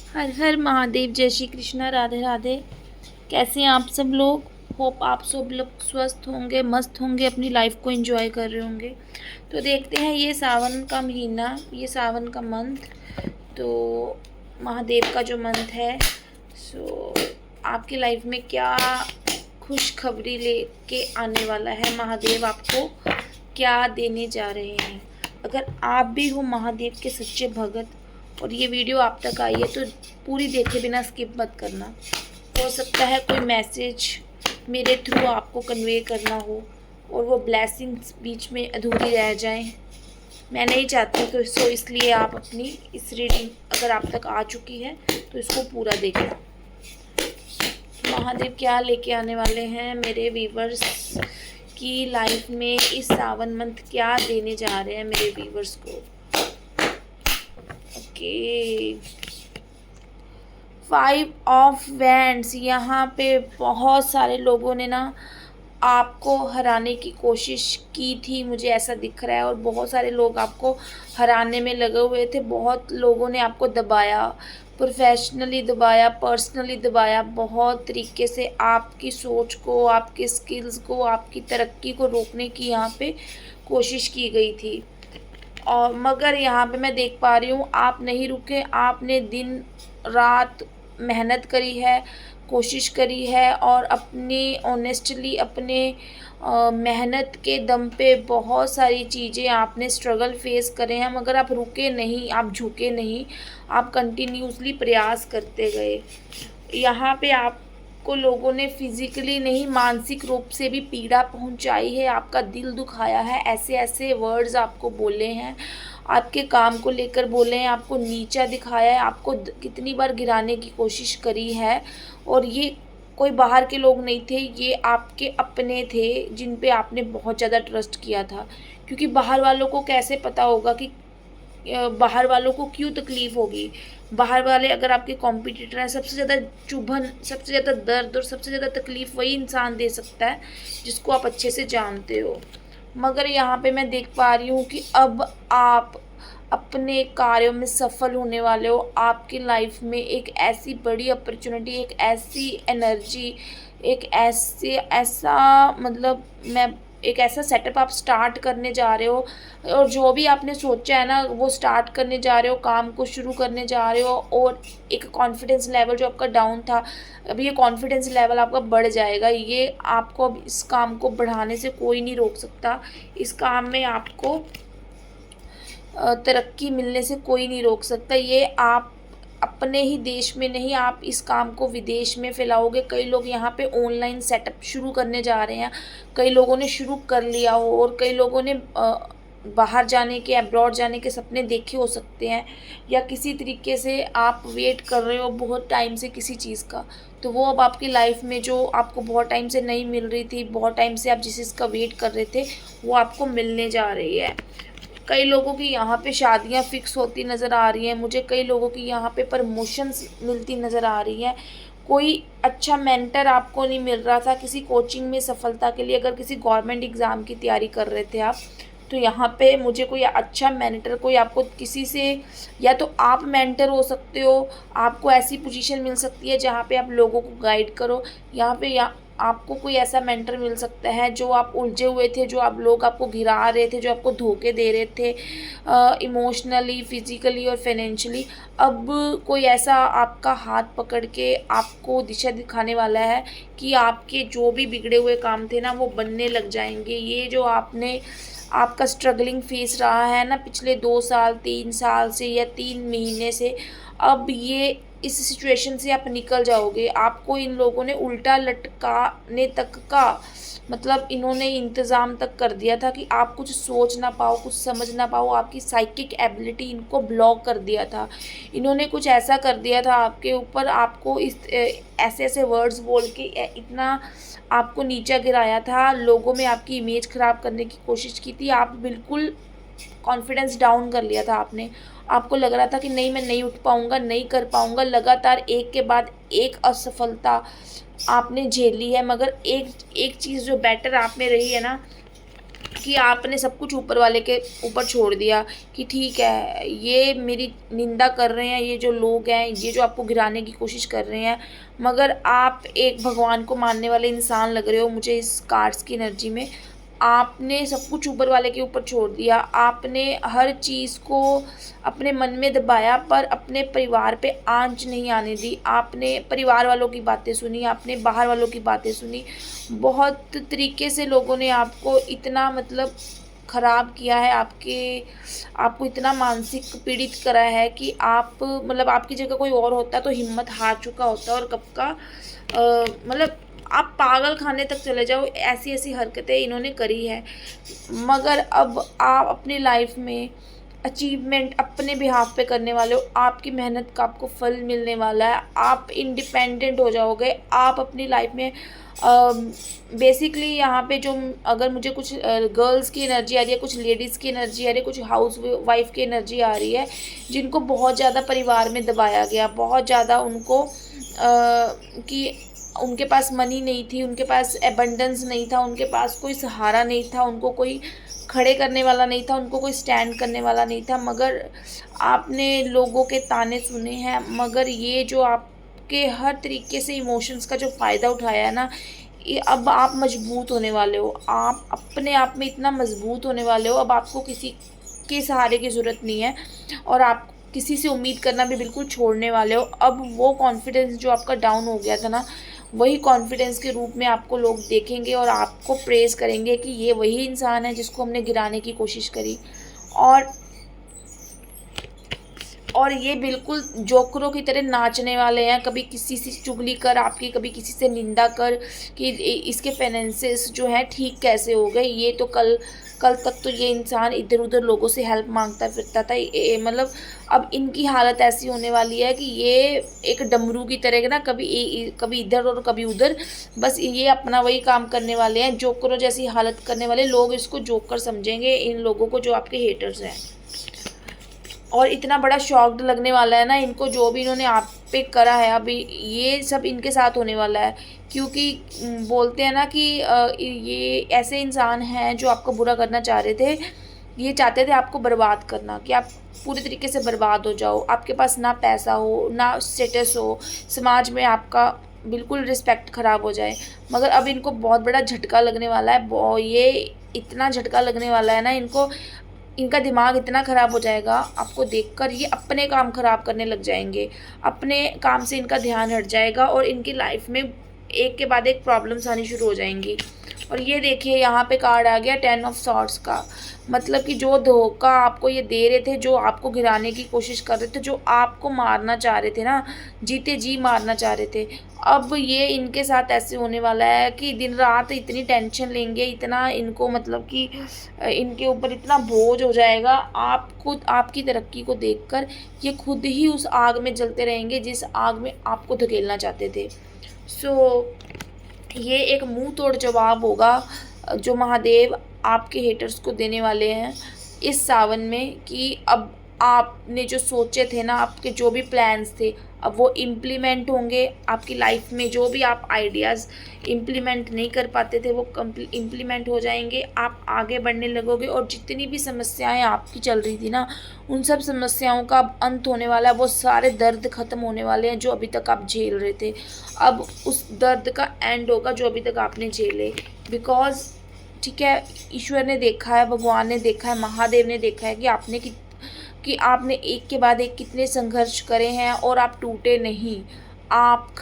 हर हर महादेव, जय श्री कृष्णा, राधे राधे। कैसे हैं आप सब लोग? होप आप सब लोग स्वस्थ होंगे, मस्त होंगे, अपनी लाइफ को एंजॉय कर रहे होंगे। तो देखते हैं, ये सावन का महीना, ये सावन का मंथ, तो महादेव का जो मंथ है, सो आपकी लाइफ में क्या खुशखबरी लेके आने वाला है, महादेव आपको क्या देने जा रहे हैं। अगर आप भी हो महादेव के सच्चे भगत और ये वीडियो आप तक आई है तो पूरी देखे बिना स्किप मत करना। हो सकता है कोई मैसेज मेरे थ्रू आपको कन्वे करना हो और वो ब्लेसिंग्स बीच में अधूरी रह जाएं। मैं नहीं चाहती, तो इसलिए आप अपनी इस रीडिंग अगर आप तक आ चुकी है तो इसको पूरा देखें। महादेव क्या लेके आने वाले हैं मेरे व्यूवर्स की लाइफ में, इस सावन मंथ क्या देने जा रहे हैं मेरे व्यूवर्स को। Okay, 5 of wands. यहाँ पे बहुत सारे लोगों ने ना आपको हराने की कोशिश की थी, मुझे ऐसा दिख रहा है, और बहुत सारे लोग आपको हराने में लगे हुए थे। बहुत लोगों ने आपको दबाया, प्रोफेशनली दबाया, पर्सनली दबाया, बहुत तरीके से आपकी सोच को, आपके स्किल्स को, आपकी तरक्की को रोकने की यहाँ पे कोशिश की गई थी। और मगर यहाँ पे मैं देख पा रही हूँ आप नहीं रुके, आपने दिन रात मेहनत करी है, कोशिश करी है, और अपनी ऑनेस्टली अपने मेहनत के दम पे बहुत सारी चीज़ें आपने स्ट्रगल फेस करे हैं, मगर आप रुके नहीं, आप झुके नहीं, आप कंटिन्यूसली प्रयास करते गए। यहाँ पे आपको लोगों ने फिज़िकली नहीं, मानसिक रूप से भी पीड़ा पहुँचाई है, आपका दिल दुखाया है, ऐसे ऐसे वर्ड्स आपको बोले हैं, आपके काम को लेकर बोले हैं, आपको नीचा दिखाया है, आपको कितनी बार गिराने की कोशिश करी है। और ये कोई बाहर के लोग नहीं थे, ये आपके अपने थे जिन पे आपने बहुत ज़्यादा ट्रस्ट किया था। क्योंकि बाहर वालों को कैसे पता होगा कि बाहर वालों को क्यों तकलीफ़ होगी। बाहर वाले अगर आपके कॉम्पिटिटर हैं, सबसे ज़्यादा चुभन, सबसे ज़्यादा दर्द और सबसे ज़्यादा तकलीफ़ वही इंसान दे सकता है जिसको आप अच्छे से जानते हो। मगर यहाँ पे मैं देख पा रही हूँ कि अब आप अपने कार्यों में सफल होने वाले हो। आपकी लाइफ में एक ऐसी बड़ी अपॉर्चुनिटी, एक ऐसी एनर्जी, एक ऐसे ऐसा मतलब मैं एक ऐसा सेटअप आप स्टार्ट करने जा रहे हो, और जो भी आपने सोचा है ना वो स्टार्ट करने जा रहे हो, काम को शुरू करने जा रहे हो। और एक कॉन्फिडेंस लेवल जो आपका डाउन था, अभी ये कॉन्फिडेंस लेवल आपका बढ़ जाएगा। ये आपको अब इस काम को बढ़ाने से कोई नहीं रोक सकता। इस काम में आपको तरक्की मिलने से कोई नहीं रोक सकता। ये आप अपने ही देश में नहीं, आप इस काम को विदेश में फैलाओगे। कई लोग यहाँ पे ऑनलाइन सेटअप शुरू करने जा रहे हैं, कई लोगों ने शुरू कर लिया हो, और कई लोगों ने बाहर जाने के, अब्रॉड जाने के सपने देखे हो सकते हैं, या किसी तरीके से आप वेट कर रहे हो बहुत टाइम से किसी चीज़ का, तो वो अब आपकी लाइफ में जो आपको बहुत टाइम से नहीं मिल रही थी, बहुत टाइम से आप जिस चीज़ का वेट कर रहे थे, वो आपको मिलने जा रही है। कई लोगों की यहाँ पे शादियाँ फिक्स होती नज़र आ रही हैं मुझे, कई लोगों की यहाँ पे प्रमोशंस मिलती नज़र आ रही हैं। कोई अच्छा मेंटर आपको नहीं मिल रहा था किसी कोचिंग में सफलता के लिए, अगर किसी गवर्नमेंट एग्ज़ाम की तैयारी कर रहे थे आप, तो यहाँ पे मुझे कोई अच्छा मेंटर, कोई आपको किसी से, या तो आप मेंटर हो सकते हो, आपको ऐसी पोजीशन मिल सकती है जहाँ पे आप लोगों को गाइड करो। यहाँ पे आपको कोई ऐसा मेंटर मिल सकता है जो आप उलझे हुए थे, जो आप लोग आपको गिरा रहे थे, जो आपको धोखे दे रहे थे इमोशनली, फिज़िकली और फाइनेंशियली। अब कोई ऐसा आपका हाथ पकड़ के आपको दिशा दिखाने वाला है कि आपके जो भी बिगड़े हुए काम थे ना वो बनने लग जाएंगे। ये जो आपका स्ट्रगलिंग फेस रहा है ना पिछले 2 साल, 3 साल से, या 3 महीने से, अब ये इस सिचुएशन से आप निकल जाओगे। आपको इन लोगों ने उल्टा लटकाने तक का मतलब इन्होंने इंतज़ाम तक कर दिया था कि आप कुछ सोच ना पाओ, कुछ समझ ना पाओ, आपकी साइकिक एबिलिटी इनको ब्लॉक कर दिया था। इन्होंने कुछ ऐसा कर दिया था आपके ऊपर, आपको इस ऐसे ऐसे वर्ड्स बोल के इतना आपको नीचा गिराया था, लोगों में आपकी इमेज ख़राब करने की कोशिश की थी। आप बिल्कुल कॉन्फिडेंस डाउन कर लिया था आपने। आपको लग रहा था कि नहीं, मैं नहीं उठ पाऊँगा, नहीं कर पाऊँगा। लगातार एक के बाद एक असफलता आपने झेली है, मगर एक एक चीज़ जो बेटर आप में रही है ना, कि आपने सब कुछ ऊपर वाले के ऊपर छोड़ दिया कि ठीक है, ये मेरी निंदा कर रहे हैं, ये जो लोग हैं, ये जो आपको गिराने की कोशिश कर रहे हैं, मगर आप एक भगवान को मानने वाले इंसान लग रहे हो मुझे इस कार्ड्स की एनर्जी में। आपने सब कुछ ऊपर वाले के ऊपर छोड़ दिया, आपने हर चीज़ को अपने मन में दबाया पर अपने परिवार पे आँच नहीं आने दी। आपने परिवार वालों की बातें सुनी, आपने बाहर वालों की बातें सुनी। बहुत तरीके से लोगों ने आपको इतना मतलब ख़राब किया है, आपको इतना मानसिक पीड़ित करा है कि आप मतलब आपकी जगह कोई और होता तो हिम्मत हार चुका होता और कब का मतलब आप पागल खाने तक चले जाओ, ऐसी-ऐसी हरकतें इन्होंने करी है। मगर अब आप अपनी लाइफ में अचीवमेंट अपने बिहाफ़ पे करने वाले हो, आपकी मेहनत का आपको फल मिलने वाला है, आप इंडिपेंडेंट हो जाओगे, आप अपनी लाइफ में बेसिकली यहाँ पे जो अगर मुझे कुछ गर्ल्स की एनर्जी आ रही है, कुछ लेडीज़ की एनर्जी आ रही है, कुछ हाउस वाइफ की एनर्जी आ रही है, जिनको बहुत ज़्यादा परिवार में दबाया गया, बहुत ज़्यादा उनको कि उनके पास मनी नहीं थी, उनके पास एबंडेंस नहीं था, उनके पास कोई सहारा नहीं था, उनको कोई खड़े करने वाला नहीं था, उनको कोई स्टैंड करने वाला नहीं था। मगर आपने लोगों के ताने सुने हैं, मगर ये जो आपके हर तरीके से इमोशंस का जो फ़ायदा उठाया है ना, ये अब आप मजबूत होने वाले हो। आप अपने आप में इतना मजबूत होने वाले हो, अब आपको किसी के सहारे की ज़रूरत नहीं है और आप किसी से उम्मीद करना भी बिल्कुल छोड़ने वाले हो। अब वो कॉन्फिडेंस जो आपका डाउन हो गया था ना, वही कॉन्फिडेंस के रूप में आपको लोग देखेंगे और आपको प्रेज़ करेंगे कि ये वही इंसान है जिसको हमने गिराने की कोशिश करी। और और ये बिल्कुल जोकरों की तरह नाचने वाले हैं, कभी किसी से चुगली कर आपकी, कभी किसी से निंदा कर कि इसके फाइनेंसेस जो हैं ठीक कैसे हो गए। ये तो कल कल तक तो ये इंसान इधर-उधर लोगों से हेल्प माँगता फिरता था। मतलब अब इनकी हालत ऐसी होने वाली है कि ये एक डमरू की तरह ना कभी इधर और कभी उधर, बस ये अपना वही काम करने वाले हैं। जोकरों जैसी हालत करने वाले लोग इसको जोकर समझेंगे, इन लोगों को जो आपके हेटर्स हैं। और इतना बड़ा शॉक्ड लगने वाला है ना इनको, जो भी इन्होंने आप पे करा है अभी, ये सब इनके साथ होने वाला है। क्योंकि बोलते हैं ना कि ये ऐसे इंसान हैं जो आपको बुरा करना चाह रहे थे। ये चाहते थे आपको बर्बाद करना, कि आप पूरी तरीके से बर्बाद हो जाओ, आपके पास ना पैसा हो, ना स्टेटस हो, समाज में आपका बिल्कुल रिस्पेक्ट ख़राब हो जाए। मगर अब इनको बहुत बड़ा झटका लगने वाला है। ये इतना झटका लगने वाला है ना इनको, इनका दिमाग इतना ख़राब हो जाएगा आपको देखकर, ये अपने काम ख़राब करने लग जाएंगे, अपने काम से इनका ध्यान हट जाएगा और इनकी लाइफ में एक के बाद एक प्रॉब्लम्स आनी शुरू हो जाएंगी। और ये देखिए यहाँ पे कार्ड आ गया 10 ऑफ सॉर्ड्स का, मतलब कि जो धोखा आपको ये दे रहे थे, जो आपको गिराने की कोशिश कर रहे थे, जो आपको मारना चाह रहे थे ना, जीते जी मारना चाह रहे थे, अब ये इनके साथ ऐसे होने वाला है कि दिन रात इतनी टेंशन लेंगे, इतना इनको मतलब कि इनके ऊपर इतना बोझ हो जाएगा। आप खुद आपकी तरक्की को देखकर ये खुद ही उस आग में जलते रहेंगे जिस आग में आपको धकेलना चाहते थे। सो ये एक मुंह तोड़ जवाब होगा जो महादेव आपके हेटर्स को देने वाले हैं इस सावन में, कि अब आपने जो सोचे थे ना, आपके जो भी प्लान्स थे, अब वो इम्प्लीमेंट होंगे आपकी लाइफ में। जो भी आप आइडियाज़ इम्प्लीमेंट नहीं कर पाते थे वो इम्प्लीमेंट हो जाएंगे, आप आगे बढ़ने लगोगे और जितनी भी समस्याएं आपकी चल रही थी ना, उन सब समस्याओं का अब अंत होने वाला है। वो सारे दर्द ख़त्म होने वाले हैं जो अभी तक आप झेल रहे थे, अब उस दर्द का एंड होगा जो अभी तक आपने झेले। बिकॉज ठीक है, ईश्वर ने देखा है, भगवान ने देखा है, महादेव ने देखा है कि आपने एक के बाद एक कितने संघर्ष करे हैं और आप टूटे नहीं। आप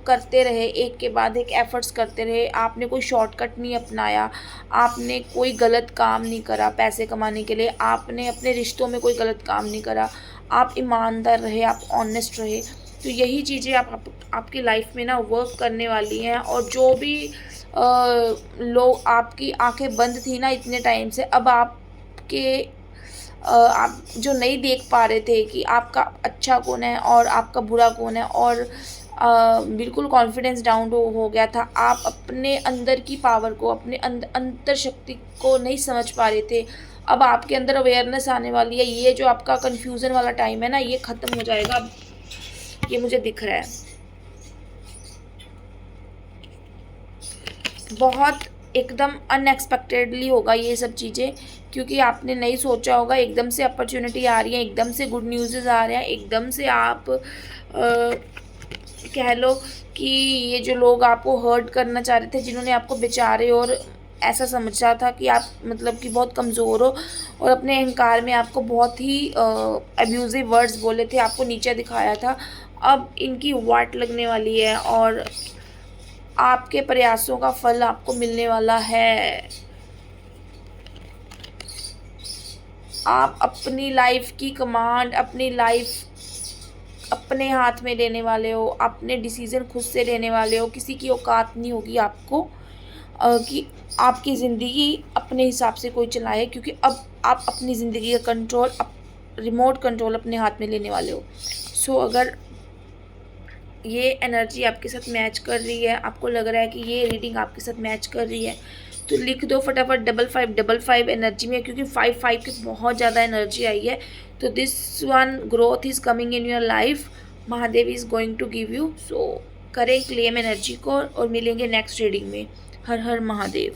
करते रहे, एक के बाद एक एफ़र्ट्स करते रहे, आपने कोई शॉर्टकट नहीं अपनाया, आपने कोई गलत काम नहीं करा पैसे कमाने के लिए, आपने अपने रिश्तों में कोई गलत काम नहीं करा, आप ईमानदार रहे, आप ऑनेस्ट रहे। तो यही चीज़ें आपकी लाइफ में ना वर्क करने वाली हैं। और जो भी लोग आपकी आंखें बंद थी ना इतने टाइम से, अब आप जो नहीं देख पा रहे थे कि आपका अच्छा कौन है और आपका बुरा कौन है, और बिल्कुल कॉन्फिडेंस डाउन हो गया था, आप अपने अंदर की पावर को, अपने अंतर शक्ति को नहीं समझ पा रहे थे, अब आपके अंदर अवेयरनेस आने वाली है। ये जो आपका कन्फ्यूज़न वाला टाइम है ना, ये ख़त्म हो जाएगा, अब ये मुझे दिख रहा है। बहुत एकदम अनएक्सपेक्टेडली होगा ये सब चीज़ें, क्योंकि आपने नहीं सोचा होगा, एकदम से अपॉर्चुनिटी आ रही है, एकदम से गुड न्यूज़ आ रहे हैं, एकदम से आप कह लो कि ये जो लोग आपको हर्ट करना चाह रहे थे, जिन्होंने आपको बेचारे और ऐसा समझा था कि आप मतलब कि बहुत कमज़ोर हो और अपने अहंकार में आपको बहुत ही अब्यूज़िव वर्ड्स बोले थे, आपको नीचा दिखाया था, अब इनकी वाट लगने वाली है और आपके प्रयासों का फल आपको मिलने वाला है। आप अपनी लाइफ की कमांड, अपनी लाइफ अपने हाथ में लेने वाले हो, अपने डिसीज़न खुद से लेने वाले हो, किसी की औकात नहीं होगी आपको कि आपकी ज़िंदगी अपने हिसाब से कोई चलाए, क्योंकि अब आप अपनी ज़िंदगी का कंट्रोल रिमोट कंट्रोल अपने हाथ में लेने वाले हो। सो अगर ये एनर्जी आपके साथ मैच कर रही है, आपको लग रहा है कि ये रीडिंग आपके साथ मैच कर रही है, तो लिख दो फटाफट 5555 एनर्जी में, क्योंकि 55 की बहुत ज़्यादा एनर्जी आई है। तो this one growth is coming in your life, Mahadev is going to give you. So करें क्लेम एनर्जी को और मिलेंगे नेक्स्ट रीडिंग में। हर हर महादेव।